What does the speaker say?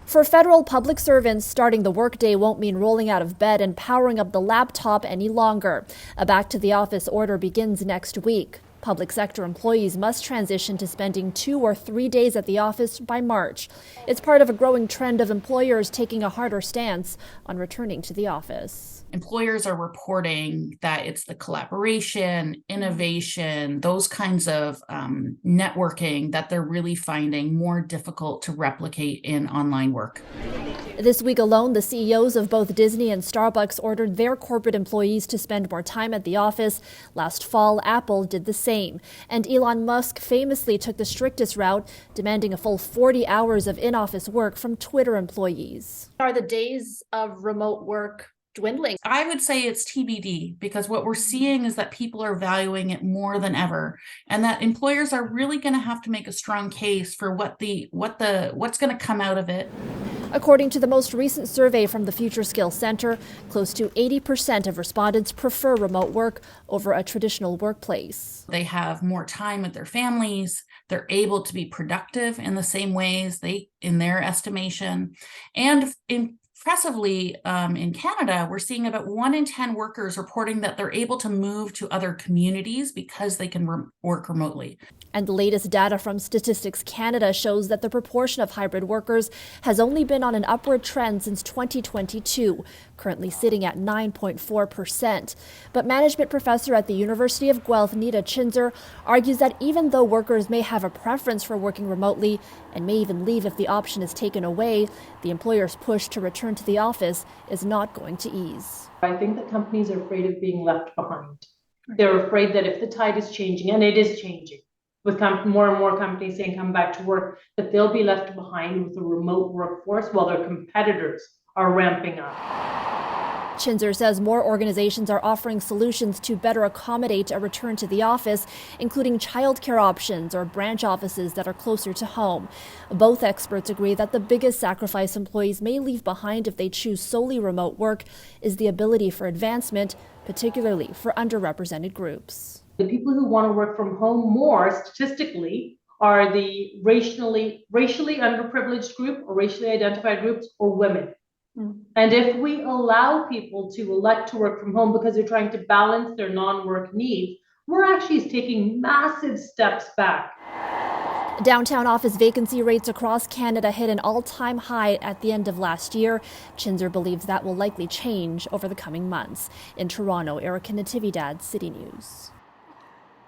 For federal public servants, starting the workday won't mean rolling out of bed and powering up the laptop any longer. A back to the office order begins next week. Public sector employees must transition to spending 2 or 3 days at the office by March. It's part of a growing trend of employers taking a harder stance on returning to the office. Employers are reporting that it's the collaboration, innovation, those kinds of networking that they're really finding more difficult to replicate in online work. This week alone, the CEOs of both Disney and Starbucks ordered their corporate employees to spend more time at the office. Last fall, Apple did the same. And Elon Musk famously took the strictest route, demanding a full 40 hours of in-office work from Twitter employees. Are the days of remote work dwindling? I would say it's TBD, because what we're seeing is that people are valuing it more than ever, and that employers are really going to have to make a strong case for what's going to come out of it. According to the most recent survey from the Future Skills Center, close to 80% of respondents prefer remote work over a traditional workplace. They have more time with their families. They're able to be productive in the same ways in their estimation. And impressively, in Canada, we're seeing about 1 in 10 workers reporting that they're able to move to other communities because they can work remotely. And the latest data from Statistics Canada shows that the proportion of hybrid workers has only been on an upward trend since 2022, currently sitting at 9.4%. But management professor at the University of Guelph, Nita Chinzer, argues that even though workers may have a preference for working remotely and may even leave if the option is taken away, the employer's push to return to the office is not going to ease. I think that companies are afraid of being left behind. They're afraid that if the tide is changing, and it is changing, with more and more companies saying come back to work, that they'll be left behind with a remote workforce while their competitors are ramping up. Chinzer says more organizations are offering solutions to better accommodate a return to the office, including childcare options or branch offices that are closer to home. Both experts agree that the biggest sacrifice employees may leave behind if they choose solely remote work is the ability for advancement, particularly for underrepresented groups. The people who want to work from home more statistically are the racially underprivileged group or racially identified groups or women. And if we allow people to elect to work from home because they're trying to balance their non-work needs, we're actually taking massive steps back. Downtown office vacancy rates across Canada hit an all-time high at the end of last year. Chinzer believes that will likely change over the coming months. In Toronto, Natividad, City News.